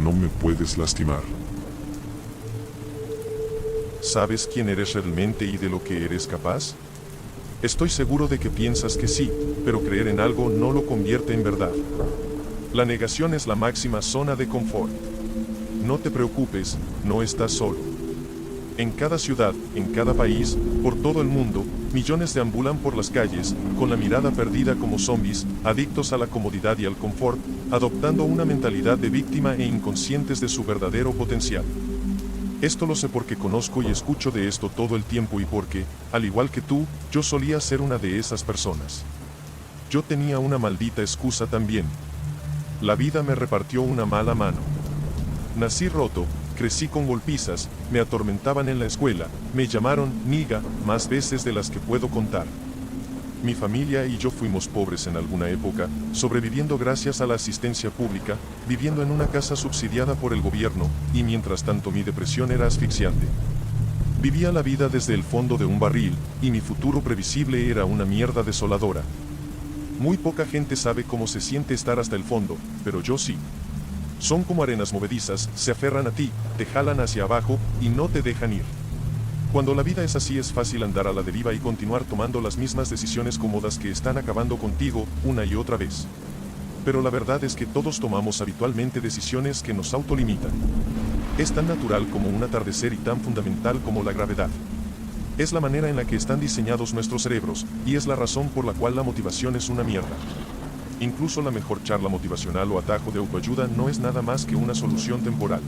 no me puedes lastimar. ¿Sabes quién eres realmente y de lo que eres capaz? Estoy seguro de que piensas que sí, pero creer en algo no lo convierte en verdad. La negación es la máxima zona de confort. No te preocupes, no estás solo. En cada ciudad, en cada país, por todo el mundo, millones deambulan por las calles, con la mirada perdida como zombies, adictos a la comodidad y al confort, adoptando una mentalidad de víctima e inconscientes de su verdadero potencial. Esto lo sé porque conozco y escucho de esto todo el tiempo y porque, al igual que tú, yo solía ser una de esas personas. Yo tenía una maldita excusa también. La vida me repartió una mala mano. Nací roto, crecí con golpizas, me atormentaban en la escuela, me llamaron niga más veces de las que puedo contar. Mi familia y yo fuimos pobres en alguna época, sobreviviendo gracias a la asistencia pública, viviendo en una casa subsidiada por el gobierno, y mientras tanto mi depresión era asfixiante. Vivía la vida desde el fondo de un barril, y mi futuro previsible era una mierda desoladora. Muy poca gente sabe cómo se siente estar hasta el fondo, pero yo sí. Son como arenas movedizas, se aferran a ti, te jalan hacia abajo, y no te dejan ir. Cuando la vida es así es fácil andar a la deriva y continuar tomando las mismas decisiones cómodas que están acabando contigo, una y otra vez. Pero la verdad es que todos tomamos habitualmente decisiones que nos autolimitan. Es tan natural como un atardecer y tan fundamental como la gravedad. Es la manera en la que están diseñados nuestros cerebros, y es la razón por la cual la motivación es una mierda. Incluso la mejor charla motivacional o atajo de autoayuda no es nada más que una solución temporal.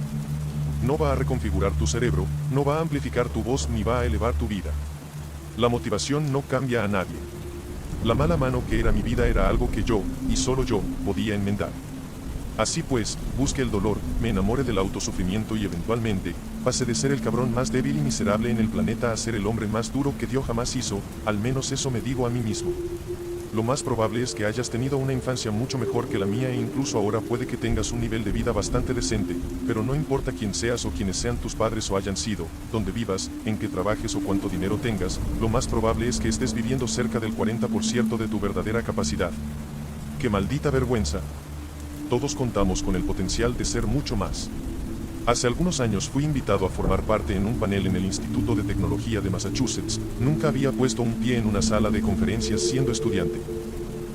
No va a reconfigurar tu cerebro, no va a amplificar tu voz ni va a elevar tu vida. La motivación no cambia a nadie. La mala mano que era mi vida era algo que yo, y solo yo, podía enmendar. Así pues, busque el dolor, me enamore del autosufrimiento y eventualmente, pase de ser el cabrón más débil y miserable en el planeta a ser el hombre más duro que Dios jamás hizo, al menos eso me digo a mí mismo. Lo más probable es que hayas tenido una infancia mucho mejor que la mía e incluso ahora puede que tengas un nivel de vida bastante decente, pero no importa quién seas o quiénes sean tus padres o hayan sido, dónde vivas, en qué trabajes o cuánto dinero tengas, lo más probable es que estés viviendo cerca del 40% de tu verdadera capacidad. ¡Qué maldita vergüenza! Todos contamos con el potencial de ser mucho más. Hace algunos años fui invitado a formar parte en un panel en el Instituto de Tecnología de Massachusetts. Nunca había puesto un pie en una sala de conferencias siendo estudiante.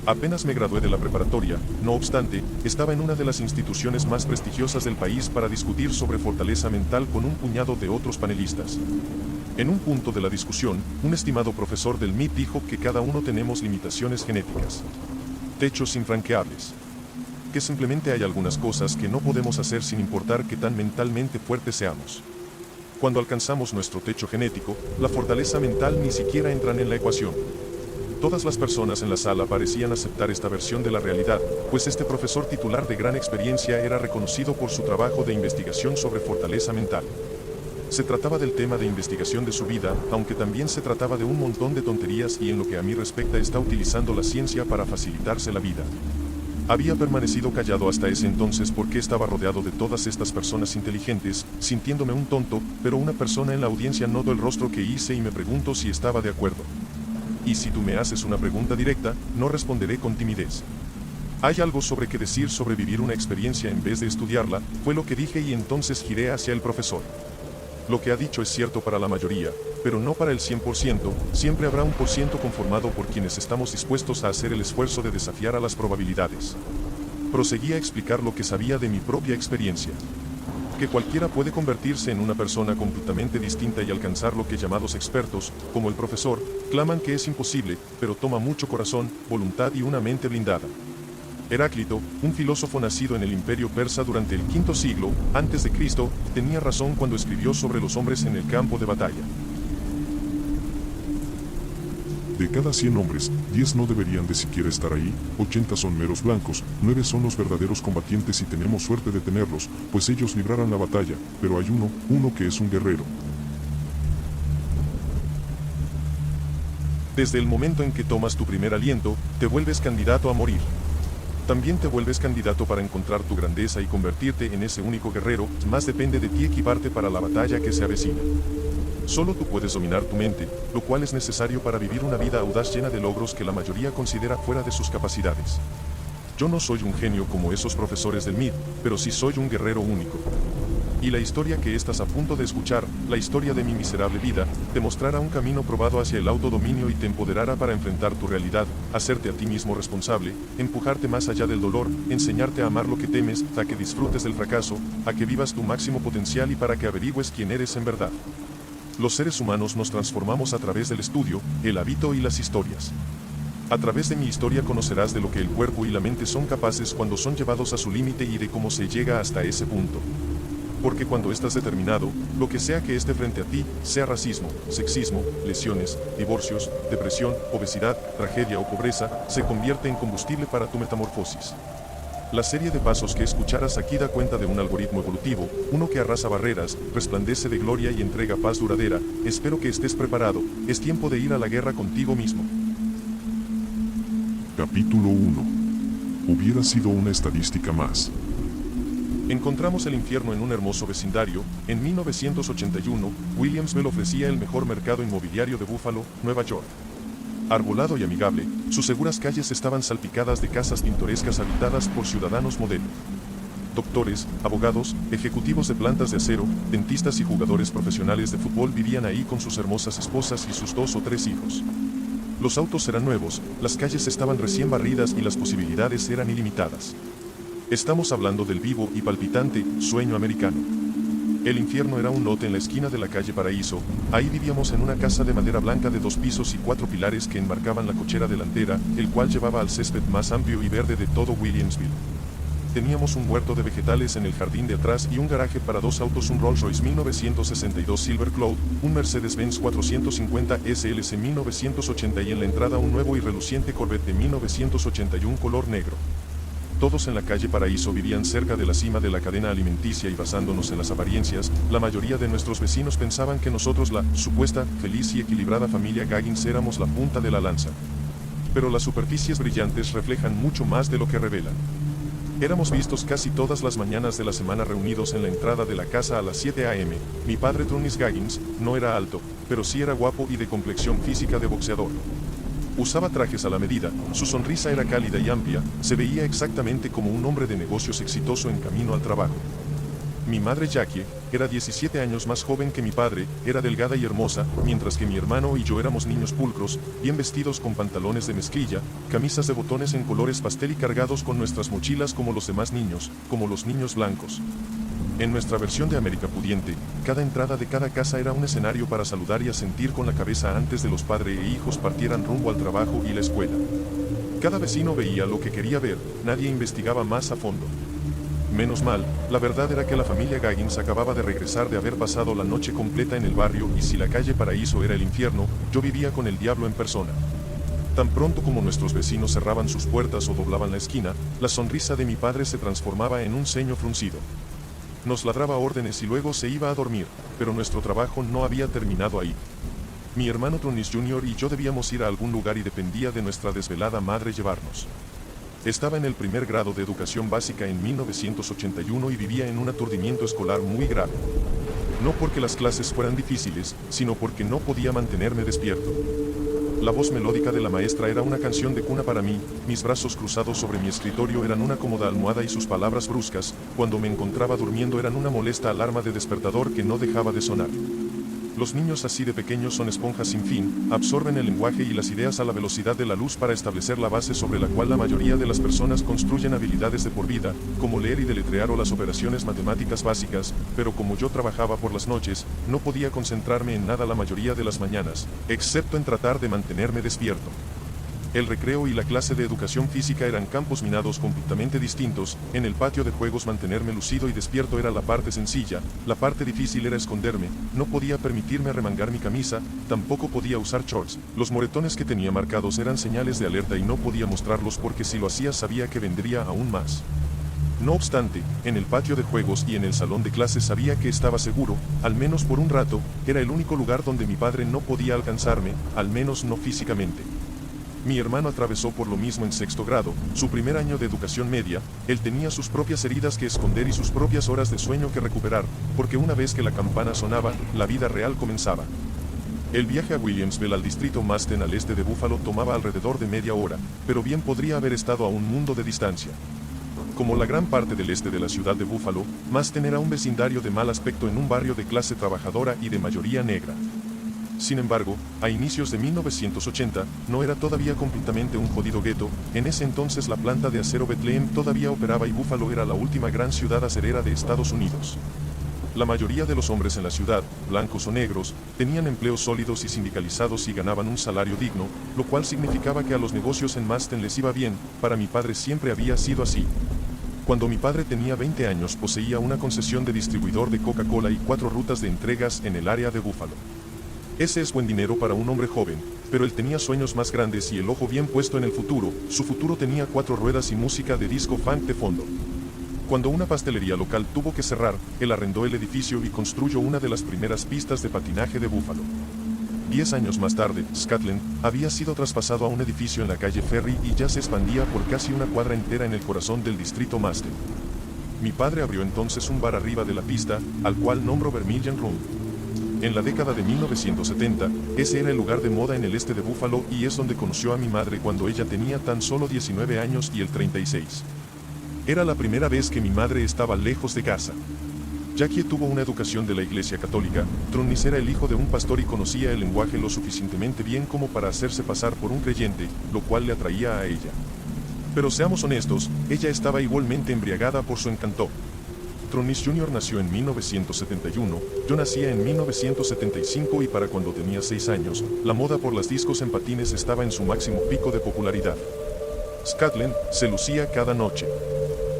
Apenas me gradué de la preparatoria, no obstante, estaba en una de las instituciones más prestigiosas del país para discutir sobre fortaleza mental con un puñado de otros panelistas. En un punto de la discusión, un estimado profesor del MIT dijo que cada uno tenemos limitaciones genéticas. Techos infranqueables. Que simplemente hay algunas cosas que no podemos hacer sin importar qué tan mentalmente fuertes seamos. Cuando alcanzamos nuestro techo genético, la fortaleza mental ni siquiera entra en la ecuación. Todas las personas en la sala parecían aceptar esta versión de la realidad, pues este profesor titular de gran experiencia era reconocido por su trabajo de investigación sobre fortaleza mental. Se trataba del tema de investigación de su vida, aunque también se trataba de un montón de tonterías y en lo que a mí respecta está utilizando la ciencia para facilitarse la vida. Había permanecido callado hasta ese entonces porque estaba rodeado de todas estas personas inteligentes, sintiéndome un tonto, pero una persona en la audiencia notó el rostro que hice y me preguntó si estaba de acuerdo. Y si tú me haces una pregunta directa, no responderé con timidez. Hay algo sobre qué decir sobre vivir una experiencia en vez de estudiarla, fue lo que dije y entonces giré hacia el profesor. Lo que ha dicho es cierto para la mayoría, pero no para el 100%, siempre habrá un por ciento conformado por quienes estamos dispuestos a hacer el esfuerzo de desafiar a las probabilidades. Proseguí a explicar lo que sabía de mi propia experiencia. Que cualquiera puede convertirse en una persona completamente distinta y alcanzar lo que llamados expertos, como el profesor, claman que es imposible, pero toma mucho corazón, voluntad y una mente blindada. Heráclito, un filósofo nacido en el Imperio Persa durante el V siglo a.C., tenía razón cuando escribió sobre los hombres en el campo de batalla. De cada 100 hombres, 10 no deberían de siquiera estar ahí, 80 son meros blancos, 9 son los verdaderos combatientes y tenemos suerte de tenerlos, pues ellos librarán la batalla, pero hay uno que es un guerrero. Desde el momento en que tomas tu primer aliento, te vuelves candidato a morir. También te vuelves candidato para encontrar tu grandeza y convertirte en ese único guerrero, más depende de ti equiparte para la batalla que se avecina. Solo tú puedes dominar tu mente, lo cual es necesario para vivir una vida audaz llena de logros que la mayoría considera fuera de sus capacidades. Yo no soy un genio como esos profesores del MIT, pero sí soy un guerrero único. Y la historia que estás a punto de escuchar, la historia de mi miserable vida, te mostrará un camino probado hacia el autodominio y te empoderará para enfrentar tu realidad, hacerte a ti mismo responsable, empujarte más allá del dolor, enseñarte a amar lo que temes, a que disfrutes del fracaso, a que vivas tu máximo potencial y para que averigües quién eres en verdad. Los seres humanos nos transformamos a través del estudio, el hábito y las historias. A través de mi historia conocerás de lo que el cuerpo y la mente son capaces cuando son llevados a su límite y de cómo se llega hasta ese punto. Porque cuando estás determinado, lo que sea que esté frente a ti, sea racismo, sexismo, lesiones, divorcios, depresión, obesidad, tragedia o pobreza, se convierte en combustible para tu metamorfosis. La serie de pasos que escucharás aquí da cuenta de un algoritmo evolutivo, uno que arrasa barreras, resplandece de gloria y entrega paz duradera. Espero que estés preparado, es tiempo de ir a la guerra contigo mismo. Capítulo 1. Hubiera sido una estadística más. Encontramos el infierno en un hermoso vecindario. En 1981, Williamsville ofrecía el mejor mercado inmobiliario de Buffalo, Nueva York. Arbolado y amigable, sus seguras calles estaban salpicadas de casas pintorescas habitadas por ciudadanos modelo. Doctores, abogados, ejecutivos de plantas de acero, dentistas y jugadores profesionales de fútbol vivían ahí con sus hermosas esposas y sus 2 o 3 hijos. Los autos eran nuevos, las calles estaban recién barridas y las posibilidades eran ilimitadas. Estamos hablando del vivo y palpitante sueño americano. El infierno era un lote en la esquina de la calle Paraíso. Ahí vivíamos en una casa de madera blanca de 2 pisos y 4 pilares que enmarcaban la cochera delantera, el cual llevaba al césped más amplio y verde de todo Williamsville. Teníamos un huerto de vegetales en el jardín de atrás y un garaje para 2 autos, un Rolls-Royce 1962 Silver Cloud, un Mercedes-Benz 450 SLC 1980 y en la entrada un nuevo y reluciente Corvette de 1981 color negro. Todos en la calle Paraíso vivían cerca de la cima de la cadena alimenticia y basándonos en las apariencias, la mayoría de nuestros vecinos pensaban que nosotros, la supuesta, feliz y equilibrada familia Gaggins, éramos la punta de la lanza. Pero las superficies brillantes reflejan mucho más de lo que revelan. Éramos vistos casi todas las mañanas de la semana reunidos en la entrada de la casa a las 7 a.m. Mi padre Trunis Gaggins no era alto, pero sí era guapo y de complexión física de boxeador. Usaba trajes a la medida, su sonrisa era cálida y amplia, se veía exactamente como un hombre de negocios exitoso en camino al trabajo. Mi madre Jackie era 17 años más joven que mi padre, era delgada y hermosa, mientras que mi hermano y yo éramos niños pulcros, bien vestidos con pantalones de mezclilla, camisas de botones en colores pastel y cargados con nuestras mochilas como los demás niños, como los niños blancos. En nuestra versión de América pudiente, cada entrada de cada casa era un escenario para saludar y asentir con la cabeza antes de los padres e hijos partieran rumbo al trabajo y la escuela. Cada vecino veía lo que quería ver, nadie investigaba más a fondo. Menos mal, la verdad era que la familia Gaggins acababa de regresar de haber pasado la noche completa en el barrio y si la calle Paraíso era el infierno, yo vivía con el diablo en persona. Tan pronto como nuestros vecinos cerraban sus puertas o doblaban la esquina, la sonrisa de mi padre se transformaba en un ceño fruncido. Nos ladraba órdenes y luego se iba a dormir, pero nuestro trabajo no había terminado ahí. Mi hermano Trunis Jr. y yo debíamos ir a algún lugar y dependía de nuestra desvelada madre llevarnos. Estaba en el primer grado de educación básica en 1981 y vivía en un aturdimiento escolar muy grave. No porque las clases fueran difíciles, sino porque no podía mantenerme despierto. La voz melódica de la maestra era una canción de cuna para mí, mis brazos cruzados sobre mi escritorio eran una cómoda almohada y sus palabras bruscas, cuando me encontraba durmiendo eran una molesta alarma de despertador que no dejaba de sonar. Los niños así de pequeños son esponjas sin fin, absorben el lenguaje y las ideas a la velocidad de la luz para establecer la base sobre la cual la mayoría de las personas construyen habilidades de por vida, como leer y deletrear o las operaciones matemáticas básicas, pero como yo trabajaba por las noches, no podía concentrarme en nada la mayoría de las mañanas, excepto en tratar de mantenerme despierto. El recreo y la clase de educación física eran campos minados completamente distintos, en el patio de juegos mantenerme lucido y despierto era la parte sencilla, la parte difícil era esconderme, no podía permitirme arremangar mi camisa, tampoco podía usar shorts, los moretones que tenía marcados eran señales de alerta y no podía mostrarlos porque si lo hacía sabía que vendría aún más. No obstante, en el patio de juegos y en el salón de clases sabía que estaba seguro, al menos por un rato, era el único lugar donde mi padre no podía alcanzarme, al menos no físicamente. Mi hermano atravesó por lo mismo en 6º grado, su primer año de educación media, él tenía sus propias heridas que esconder y sus propias horas de sueño que recuperar, porque una vez que la campana sonaba, la vida real comenzaba. El viaje a Williamsville al distrito Masten al este de Buffalo tomaba alrededor de media hora, pero bien podría haber estado a un mundo de distancia. Como la gran parte del este de la ciudad de Buffalo, Masten era un vecindario de mal aspecto en un barrio de clase trabajadora y de mayoría negra. Sin embargo, a inicios de 1980, no era todavía completamente un jodido gueto. En ese entonces la planta de acero Bethlehem todavía operaba y Buffalo era la última gran ciudad acerera de Estados Unidos. La mayoría de los hombres en la ciudad, blancos o negros, tenían empleos sólidos y sindicalizados y ganaban un salario digno, lo cual significaba que a los negocios en Masten les iba bien. Para mi padre siempre había sido así. Cuando mi padre tenía 20 años poseía una concesión de distribuidor de Coca-Cola y 4 rutas de entregas en el área de Buffalo. Ese es buen dinero para un hombre joven, pero él tenía sueños más grandes y el ojo bien puesto en el futuro. Su futuro tenía 4 ruedas y música de disco funk de fondo. Cuando una pastelería local tuvo que cerrar, él arrendó el edificio y construyó una de las primeras pistas de patinaje de Buffalo. 10 años más tarde, Scotland había sido traspasado a un edificio en la calle Ferry y ya se expandía por casi una cuadra entera en el corazón del distrito Masten. Mi padre abrió entonces un bar arriba de la pista, al cual nombró Vermilion Room. En la década de 1970, ese era el lugar de moda en el este de Buffalo y es donde conoció a mi madre cuando ella tenía tan solo 19 años y él 36. Era la primera vez que mi madre estaba lejos de casa. Jackie tuvo una educación de la Iglesia Católica. Trunnis era el hijo de un pastor y conocía el lenguaje lo suficientemente bien como para hacerse pasar por un creyente, lo cual le atraía a ella. Pero seamos honestos, ella estaba igualmente embriagada por su encanto. Trunnis Jr. nació en 1971, yo nacía en 1975 y para cuando tenía 6 años, la moda por las discos en patines estaba en su máximo pico de popularidad. Scotland se lucía cada noche.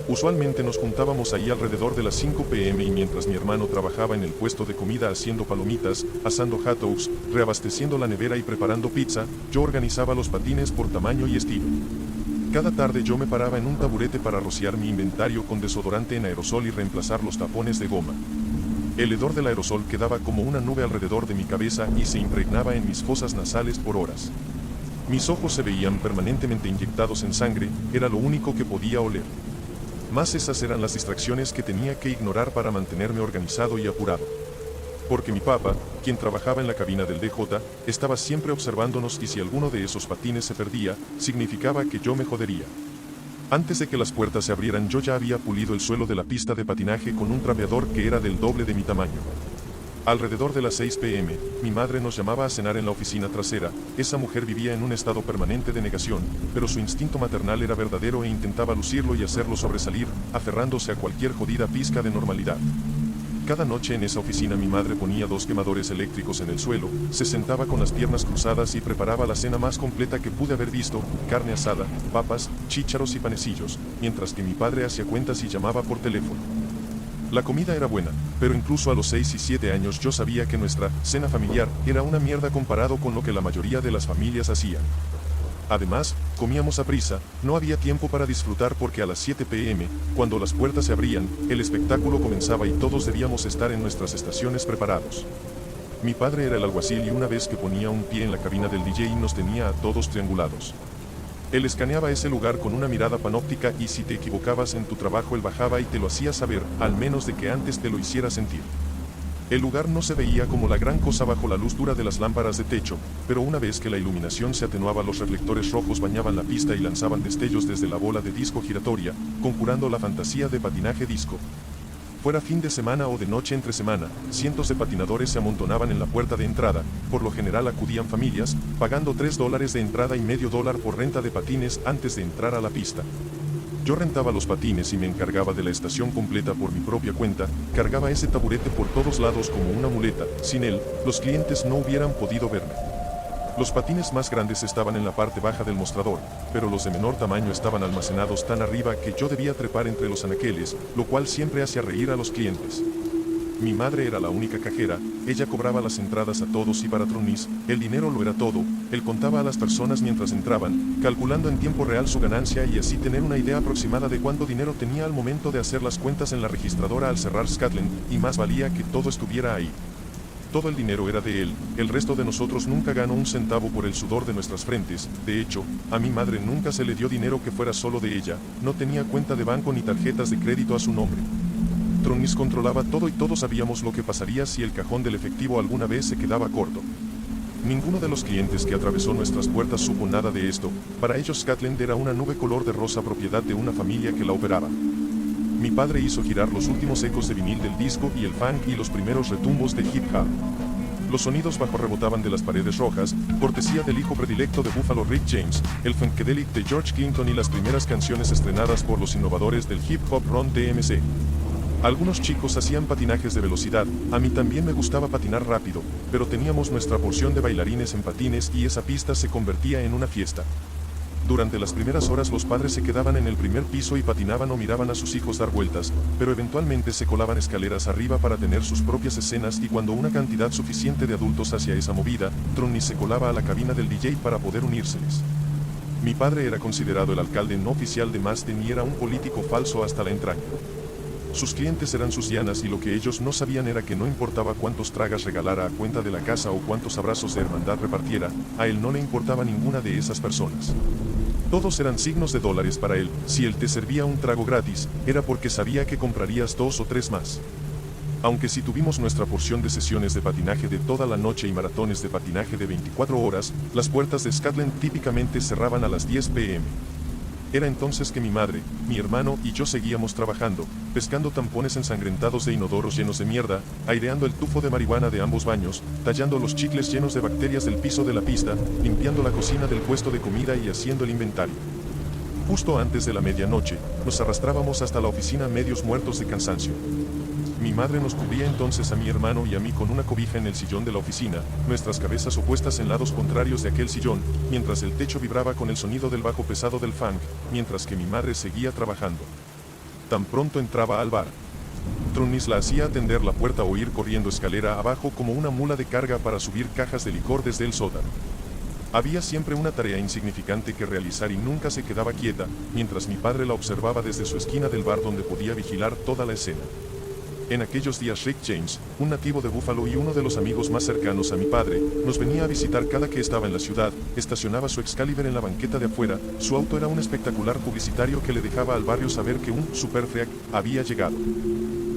Usualmente nos juntábamos ahí alrededor de las 5 p.m. y mientras mi hermano trabajaba en el puesto de comida haciendo palomitas, asando hot dogs, reabasteciendo la nevera y preparando pizza, yo organizaba los patines por tamaño y estilo. Cada tarde yo me paraba en un taburete para rociar mi inventario con desodorante en aerosol y reemplazar los tapones de goma. El hedor del aerosol quedaba como una nube alrededor de mi cabeza y se impregnaba en mis fosas nasales por horas. Mis ojos se veían permanentemente inyectados en sangre, era lo único que podía oler. Más esas eran las distracciones que tenía que ignorar para mantenerme organizado y apurado. Porque mi papá, quien trabajaba en la cabina del DJ, estaba siempre observándonos y si alguno de esos patines se perdía, significaba que yo me jodería. Antes de que las puertas se abrieran yo ya había pulido el suelo de la pista de patinaje con un trapeador que era del doble de mi tamaño. Alrededor de las 6 p.m., mi madre nos llamaba a cenar en la oficina trasera. Esa mujer vivía en un estado permanente de negación, pero su instinto maternal era verdadero e intentaba lucirlo y hacerlo sobresalir, aferrándose a cualquier jodida pizca de normalidad. Cada noche en esa oficina mi madre ponía 2 quemadores eléctricos en el suelo, se sentaba con las piernas cruzadas y preparaba la cena más completa que pude haber visto, carne asada, papas, chícharos y panecillos, mientras que mi padre hacía cuentas y llamaba por teléfono. La comida era buena, pero incluso a los 6 y 7 años yo sabía que nuestra cena familiar era una mierda comparado con lo que la mayoría de las familias hacían. Además, comíamos a prisa, no había tiempo para disfrutar porque a las 7 p.m., cuando las puertas se abrían, el espectáculo comenzaba y todos debíamos estar en nuestras estaciones preparados. Mi padre era el alguacil y una vez que ponía un pie en la cabina del DJ nos tenía a todos triangulados. Él escaneaba ese lugar con una mirada panóptica y si te equivocabas en tu trabajo él bajaba y te lo hacía saber, al menos de que antes te lo hiciera sentir. El lugar no se veía como la gran cosa bajo la luz dura de las lámparas de techo, pero una vez que la iluminación se atenuaba los reflectores rojos bañaban la pista y lanzaban destellos desde la bola de disco giratoria, conjurando la fantasía de patinaje disco. Fuera fin de semana o de noche entre semana, cientos de patinadores se amontonaban en la puerta de entrada, por lo general acudían familias, pagando $3 de entrada y $0.50 por renta de patines antes de entrar a la pista. Yo rentaba los patines y me encargaba de la estación completa por mi propia cuenta, cargaba ese taburete por todos lados como una muleta, sin él, los clientes no hubieran podido verme. Los patines más grandes estaban en la parte baja del mostrador, pero los de menor tamaño estaban almacenados tan arriba que yo debía trepar entre los anaqueles, lo cual siempre hacía reír a los clientes. Mi madre era la única cajera, ella cobraba las entradas a todos y para Trunnis, el dinero lo era todo, él contaba a las personas mientras entraban, calculando en tiempo real su ganancia y así tener una idea aproximada de cuánto dinero tenía al momento de hacer las cuentas en la registradora al cerrar Scotland, y más valía que todo estuviera ahí. Todo el dinero era de él, el resto de nosotros nunca ganó un centavo por el sudor de nuestras frentes, de hecho, a mi madre nunca se le dio dinero que fuera solo de ella, no tenía cuenta de banco ni tarjetas de crédito a su nombre. Trunnis controlaba todo y todos sabíamos lo que pasaría si el cajón del efectivo alguna vez se quedaba corto. Ninguno de los clientes que atravesó nuestras puertas supo nada de esto. Para ellos Scotland era una nube color de rosa propiedad de una familia que la operaba. Mi padre hizo girar los últimos ecos de vinil del disco y el funk y los primeros retumbos de hip hop. Los sonidos bajo rebotaban de las paredes rojas, cortesía del hijo predilecto de Buffalo Rick James, el funkadelic de George Clinton y las primeras canciones estrenadas por los innovadores del hip hop Ron DMC. Algunos chicos hacían patinajes de velocidad, a mí también me gustaba patinar rápido, pero teníamos nuestra porción de bailarines en patines y esa pista se convertía en una fiesta. Durante las primeras horas los padres se quedaban en el primer piso y patinaban o miraban a sus hijos dar vueltas, pero eventualmente se colaban escaleras arriba para tener sus propias escenas y cuando una cantidad suficiente de adultos hacía esa movida, Tronny se colaba a la cabina del DJ para poder unírseles. Mi padre era considerado el alcalde no oficial de Masten y era un político falso hasta la entraña. Sus clientes eran sus llanas y lo que ellos no sabían era que no importaba cuántos tragas regalara a cuenta de la casa o cuántos abrazos de hermandad repartiera, a él no le importaba ninguna de esas personas. Todos eran signos de dólares para él, si él te servía un trago gratis, era porque sabía que comprarías 2 o 3 más. Aunque sí tuvimos nuestra porción de sesiones de patinaje de toda la noche y maratones de patinaje de 24 horas, las puertas de Scotland típicamente cerraban a las 10 p.m. Era entonces que mi madre, mi hermano y yo seguíamos trabajando, pescando tampones ensangrentados de inodoros llenos de mierda, aireando el tufo de marihuana de ambos baños, tallando los chicles llenos de bacterias del piso de la pista, limpiando la cocina del puesto de comida y haciendo el inventario. Justo antes de la medianoche, nos arrastrábamos hasta la oficina medios muertos de cansancio. Mi madre nos cubría entonces a mi hermano y a mí con una cobija en el sillón de la oficina, nuestras cabezas opuestas en lados contrarios de aquel sillón, mientras el techo vibraba con el sonido del bajo pesado del funk, mientras que mi madre seguía trabajando. Tan pronto entraba al bar, Tronnis la hacía atender la puerta o ir corriendo escalera abajo como una mula de carga para subir cajas de licor desde el sótano. Había siempre una tarea insignificante que realizar y nunca se quedaba quieta, mientras mi padre la observaba desde su esquina del bar donde podía vigilar toda la escena. En aquellos días Rick James, un nativo de Buffalo y uno de los amigos más cercanos a mi padre, nos venía a visitar cada que estaba en la ciudad, estacionaba su Excalibur en la banqueta de afuera, su auto era un espectacular publicitario que le dejaba al barrio saber que un superfreak había llegado.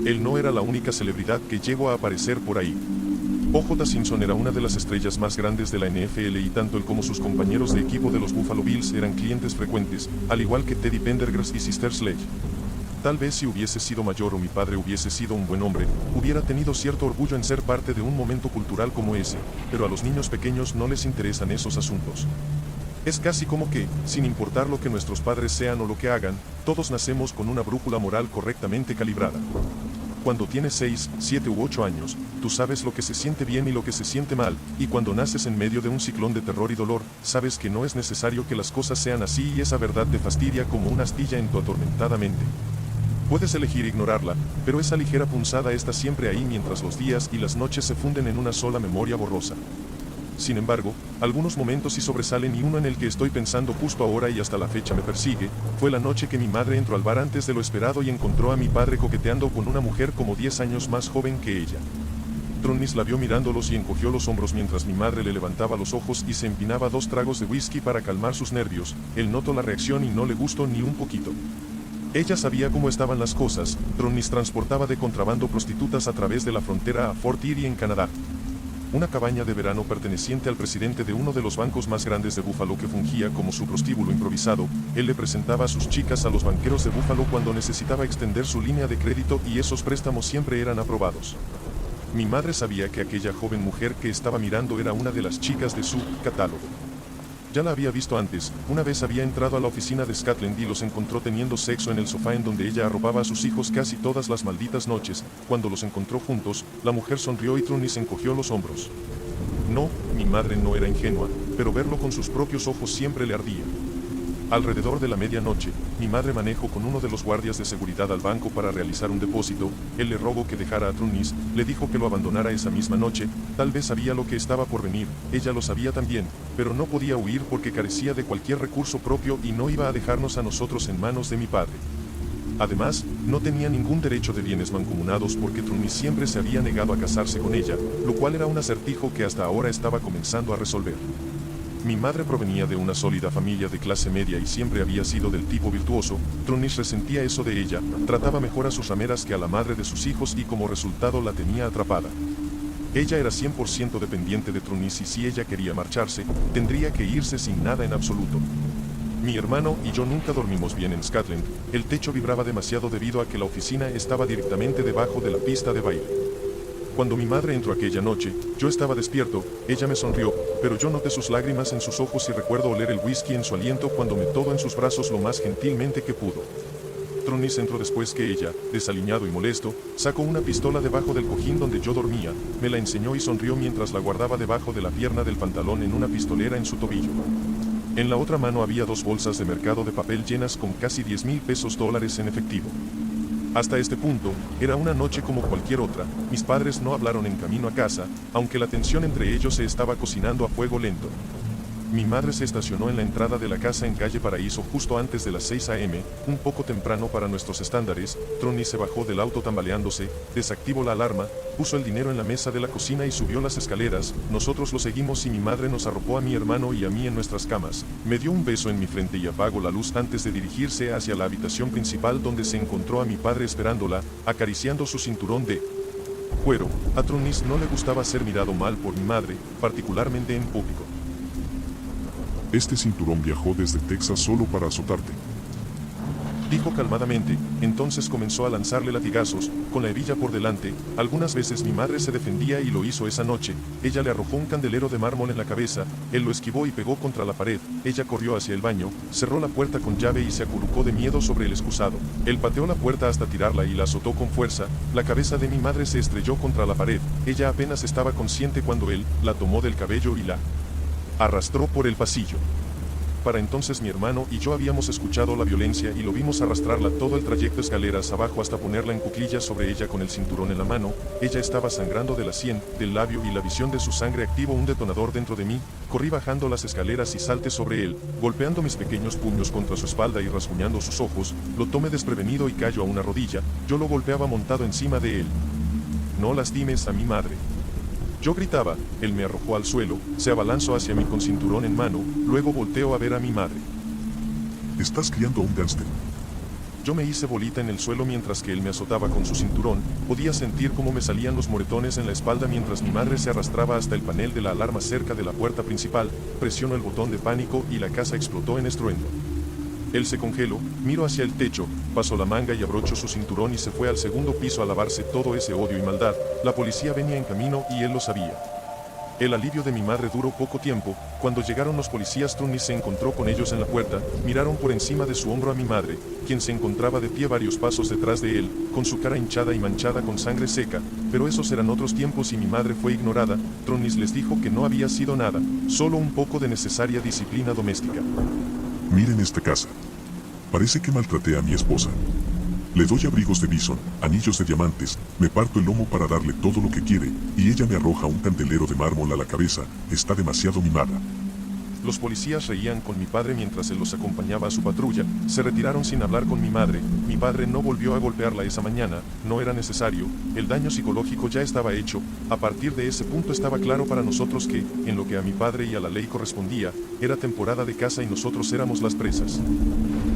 Él no era la única celebridad que llegó a aparecer por ahí. O.J. Simpson era una de las estrellas más grandes de la NFL y tanto él como sus compañeros de equipo de los Buffalo Bills eran clientes frecuentes, al igual que Teddy Pendergrass y Sister Sledge. Tal vez si hubiese sido mayor o mi padre hubiese sido un buen hombre, hubiera tenido cierto orgullo en ser parte de un momento cultural como ese, pero a los niños pequeños no les interesan esos asuntos. Es casi como que, sin importar lo que nuestros padres sean o lo que hagan, todos nacemos con una brújula moral correctamente calibrada. Cuando tienes 6, 7 u 8 años, tú sabes lo que se siente bien y lo que se siente mal, y cuando naces en medio de un ciclón de terror y dolor, sabes que no es necesario que las cosas sean así y esa verdad te fastidia como una astilla en tu atormentada mente. Puedes elegir ignorarla, pero esa ligera punzada está siempre ahí mientras los días y las noches se funden en una sola memoria borrosa. Sin embargo, algunos momentos sí sobresalen y uno en el que estoy pensando justo ahora y hasta la fecha me persigue, fue la noche que mi madre entró al bar antes de lo esperado y encontró a mi padre coqueteando con una mujer como 10 años más joven que ella. Tronnis la vio mirándolos y encogió los hombros mientras mi madre le levantaba los ojos y se empinaba 2 tragos de whisky para calmar sus nervios. Él notó la reacción y no le gustó ni un poquito. Ella sabía cómo estaban las cosas. Tronnis transportaba de contrabando prostitutas a través de la frontera a Fort Erie en Canadá. Una cabaña de verano perteneciente al presidente de uno de los bancos más grandes de Buffalo que fungía como su prostíbulo improvisado, él le presentaba a sus chicas a los banqueros de Buffalo cuando necesitaba extender su línea de crédito y esos préstamos siempre eran aprobados. Mi madre sabía que aquella joven mujer que estaba mirando era una de las chicas de su catálogo. Ya la había visto antes, una vez había entrado a la oficina de Scotland y los encontró teniendo sexo en el sofá en donde ella arropaba a sus hijos casi todas las malditas noches. Cuando los encontró juntos, la mujer sonrió y Tronnis encogió los hombros. No, mi madre no era ingenua, pero verlo con sus propios ojos siempre le ardía. Alrededor de la medianoche, mi madre manejó con uno de los guardias de seguridad al banco para realizar un depósito. Él le rogó que dejara a Tronnis, le dijo que lo abandonara esa misma noche, tal vez sabía lo que estaba por venir, ella lo sabía también, pero no podía huir porque carecía de cualquier recurso propio y no iba a dejarnos a nosotros en manos de mi padre. Además, no tenía ningún derecho de bienes mancomunados porque Tronnis siempre se había negado a casarse con ella, lo cual era un acertijo que hasta ahora estaba comenzando a resolver. Mi madre provenía de una sólida familia de clase media y siempre había sido del tipo virtuoso. Tronnis resentía eso de ella, trataba mejor a sus rameras que a la madre de sus hijos y como resultado la tenía atrapada. Ella era 100% dependiente de Trunis y si ella quería marcharse, tendría que irse sin nada en absoluto. Mi hermano y yo nunca dormimos bien en Scotland, el techo vibraba demasiado debido a que la oficina estaba directamente debajo de la pista de baile. Cuando mi madre entró aquella noche, yo estaba despierto, ella me sonrió, pero yo noté sus lágrimas en sus ojos y recuerdo oler el whisky en su aliento cuando me tomó en sus brazos lo más gentilmente que pudo. Trunis entró después que ella, desaliñado y molesto, sacó una pistola debajo del cojín donde yo dormía, me la enseñó y sonrió mientras la guardaba debajo de la pierna del pantalón en una pistolera en su tobillo. En la otra mano había 2 bolsas de mercado de papel llenas con casi $10,000 en efectivo. Hasta este punto, era una noche como cualquier otra, mis padres no hablaron en camino a casa, aunque la tensión entre ellos se estaba cocinando a fuego lento. Mi madre se estacionó en la entrada de la casa en calle Paraíso justo antes de las 6 a.m., un poco temprano para nuestros estándares. Trunis se bajó del auto tambaleándose, desactivó la alarma, puso el dinero en la mesa de la cocina y subió las escaleras. Nosotros lo seguimos y mi madre nos arropó a mi hermano y a mí en nuestras camas. Me dio un beso en mi frente y apagó la luz antes de dirigirse hacia la habitación principal donde se encontró a mi padre esperándola, acariciando su cinturón de cuero. A Trunis no le gustaba ser mirado mal por mi madre, particularmente en público. Este cinturón viajó desde Texas solo para azotarte. Dijo calmadamente, entonces comenzó a lanzarle latigazos, con la hebilla por delante. Algunas veces mi madre se defendía y lo hizo esa noche. Ella le arrojó un candelero de mármol en la cabeza, él lo esquivó y pegó contra la pared. Ella corrió hacia el baño, cerró la puerta con llave y se acurrucó de miedo sobre el excusado. Él pateó la puerta hasta tirarla y la azotó con fuerza. La cabeza de mi madre se estrelló contra la pared. Ella apenas estaba consciente cuando él la tomó del cabello y la arrastró por el pasillo. Para entonces mi hermano y yo habíamos escuchado la violencia y lo vimos arrastrarla todo el trayecto escaleras abajo hasta ponerla en cuclillas sobre ella con el cinturón en la mano. Ella estaba sangrando de la sien, del labio y la visión de su sangre activó un detonador dentro de mí. Corrí bajando las escaleras y salté sobre él, golpeando mis pequeños puños contra su espalda y rasguñando sus ojos. Lo tomé desprevenido y cayó a una rodilla. Yo lo golpeaba montado encima de él. No lastimes a mi madre. Yo gritaba, él me arrojó al suelo, se abalanzó hacia mí con cinturón en mano, luego volteó a ver a mi madre. Estás criando a un gángster. Yo me hice bolita en el suelo mientras que él me azotaba con su cinturón, podía sentir cómo me salían los moretones en la espalda mientras mi madre se arrastraba hasta el panel de la alarma cerca de la puerta principal, presionó el botón de pánico y la casa explotó en estruendo. Él se congeló, miró hacia el techo, pasó la manga y abrochó su cinturón y se fue al segundo piso a lavarse todo ese odio y maldad. La policía venía en camino y él lo sabía. El alivio de mi madre duró poco tiempo. Cuando llegaron los policías, Trunis se encontró con ellos en la puerta, miraron por encima de su hombro a mi madre, quien se encontraba de pie varios pasos detrás de él, con su cara hinchada y manchada con sangre seca, pero esos eran otros tiempos y mi madre fue ignorada. Trunis les dijo que no había sido nada, solo un poco de necesaria disciplina doméstica. Miren esta casa. Parece que maltraté a mi esposa. Le doy abrigos de bison, anillos de diamantes, me parto el lomo para darle todo lo que quiere, y ella me arroja un candelero de mármol a la cabeza. Está demasiado mimada. Los policías reían con mi padre mientras él los acompañaba a su patrulla. Se retiraron sin hablar con mi madre. Mi padre no volvió a golpearla esa mañana, no era necesario, el daño psicológico ya estaba hecho. A partir de ese punto estaba claro para nosotros que, en lo que a mi padre y a la ley correspondía, era temporada de caza y nosotros éramos las presas.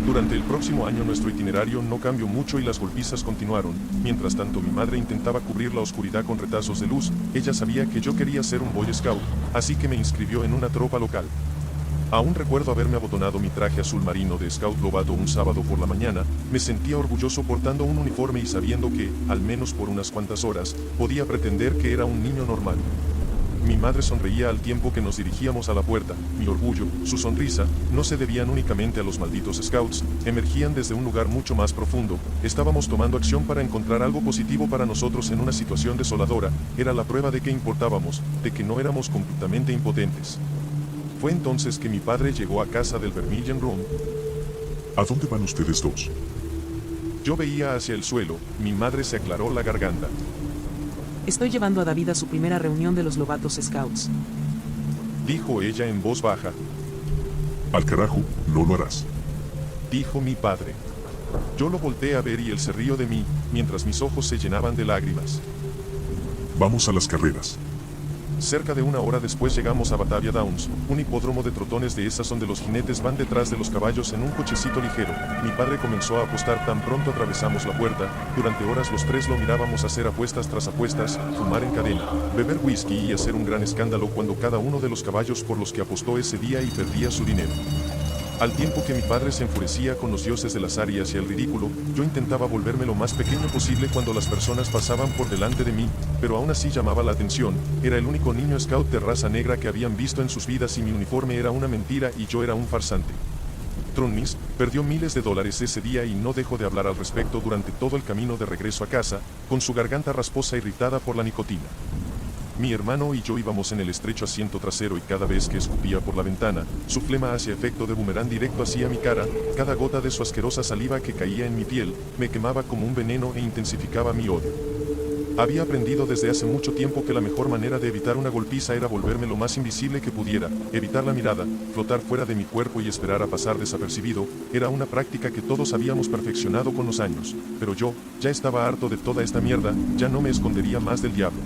Durante el próximo año nuestro itinerario no cambió mucho y las golpizas continuaron. Mientras tanto mi madre intentaba cubrir la oscuridad con retazos de luz. Ella sabía que yo quería ser un Boy Scout, así que me inscribió en una tropa local. Aún recuerdo haberme abotonado mi traje azul marino de Scout Lobato un sábado por la mañana. Me sentía orgulloso portando un uniforme y sabiendo que, al menos por unas cuantas horas, podía pretender que era un niño normal. Mi madre sonreía al tiempo que nos dirigíamos a la puerta. Mi orgullo, su sonrisa, no se debían únicamente a los malditos Scouts, emergían desde un lugar mucho más profundo. Estábamos tomando acción para encontrar algo positivo para nosotros en una situación desoladora. Era la prueba de que importábamos, de que no éramos completamente impotentes. Fue entonces que mi padre llegó a casa del Vermilion Room. ¿A dónde van ustedes dos? Yo veía hacia el suelo, mi madre se aclaró la garganta. Estoy llevando a David a su primera reunión de los Lobatos Scouts. Dijo ella en voz baja. Al carajo, no lo harás. Dijo mi padre. Yo lo volteé a ver y él se rió de mí, mientras mis ojos se llenaban de lágrimas. Vamos a las carreras. Cerca de una hora después llegamos a Batavia Downs, un hipódromo de trotones de esas donde los jinetes van detrás de los caballos en un cochecito ligero. Mi padre comenzó a apostar tan pronto atravesamos la puerta. Durante horas los tres lo mirábamos hacer apuestas tras apuestas, fumar en cadena, beber whisky y hacer un gran escándalo cuando cada uno de los caballos por los que apostó ese día y perdía su dinero. Al tiempo que mi padre se enfurecía con los dioses del azar y hacia el ridículo, yo intentaba volverme lo más pequeño posible cuando las personas pasaban por delante de mí, pero aún así llamaba la atención. Era el único niño scout de raza negra que habían visto en sus vidas y mi uniforme era una mentira y yo era un farsante. Trunnis perdió miles de dólares ese día y no dejó de hablar al respecto durante todo el camino de regreso a casa, con su garganta rasposa irritada por la nicotina. Mi hermano y yo íbamos en el estrecho asiento trasero y cada vez que escupía por la ventana, su flema hacía efecto de boomerang directo hacia mi cara. Cada gota de su asquerosa saliva que caía en mi piel, me quemaba como un veneno e intensificaba mi odio. Había aprendido desde hace mucho tiempo que la mejor manera de evitar una golpiza era volverme lo más invisible que pudiera, evitar la mirada, flotar fuera de mi cuerpo y esperar a pasar desapercibido. Era una práctica que todos habíamos perfeccionado con los años, pero yo, ya estaba harto de toda esta mierda, ya no me escondería más del diablo.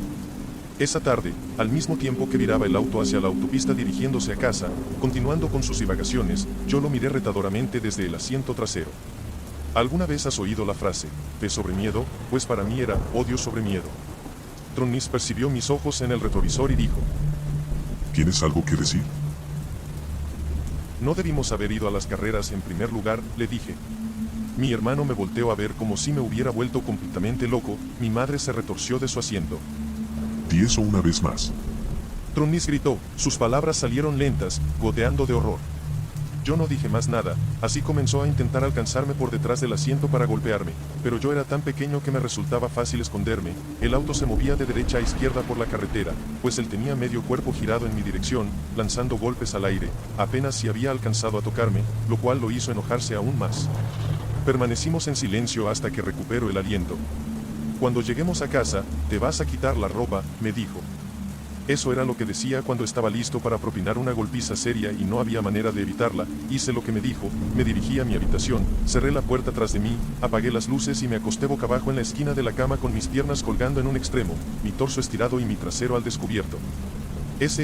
Esa tarde, al mismo tiempo que viraba el auto hacia la autopista dirigiéndose a casa, continuando con sus divagaciones, yo lo miré retadoramente desde el asiento trasero. ¿Alguna vez has oído la frase, fe sobre miedo? Pues para mí era, odio sobre miedo. Trunnis percibió mis ojos en el retrovisor y dijo, ¿Tienes algo que decir? no debimos haber ido a las carreras en primer lugar, le dije. Mi hermano me volteó a ver como si me hubiera vuelto completamente loco. Mi madre se retorció de su asiento. Di eso una vez más. Trunnis gritó, sus palabras salieron lentas, goteando de horror. Yo no dije más nada, así comenzó a intentar alcanzarme por detrás del asiento para golpearme, pero yo era tan pequeño que me resultaba fácil esconderme. El auto se movía de derecha a izquierda por la carretera, pues él tenía medio cuerpo girado en mi dirección, lanzando golpes al aire, apenas si había alcanzado a tocarme, lo cual lo hizo enojarse aún más. Permanecimos en silencio hasta que recuperó el aliento. Cuando lleguemos a casa, te vas a quitar la ropa, me dijo. Eso era lo que decía cuando estaba listo para propinar una golpiza seria y no había manera de evitarla. Hice lo que me dijo, me dirigí a mi habitación, cerré la puerta tras de mí, apagué las luces y me acosté boca abajo en la esquina de la cama con mis piernas colgando en un extremo, mi torso estirado y mi trasero al descubierto. Ese era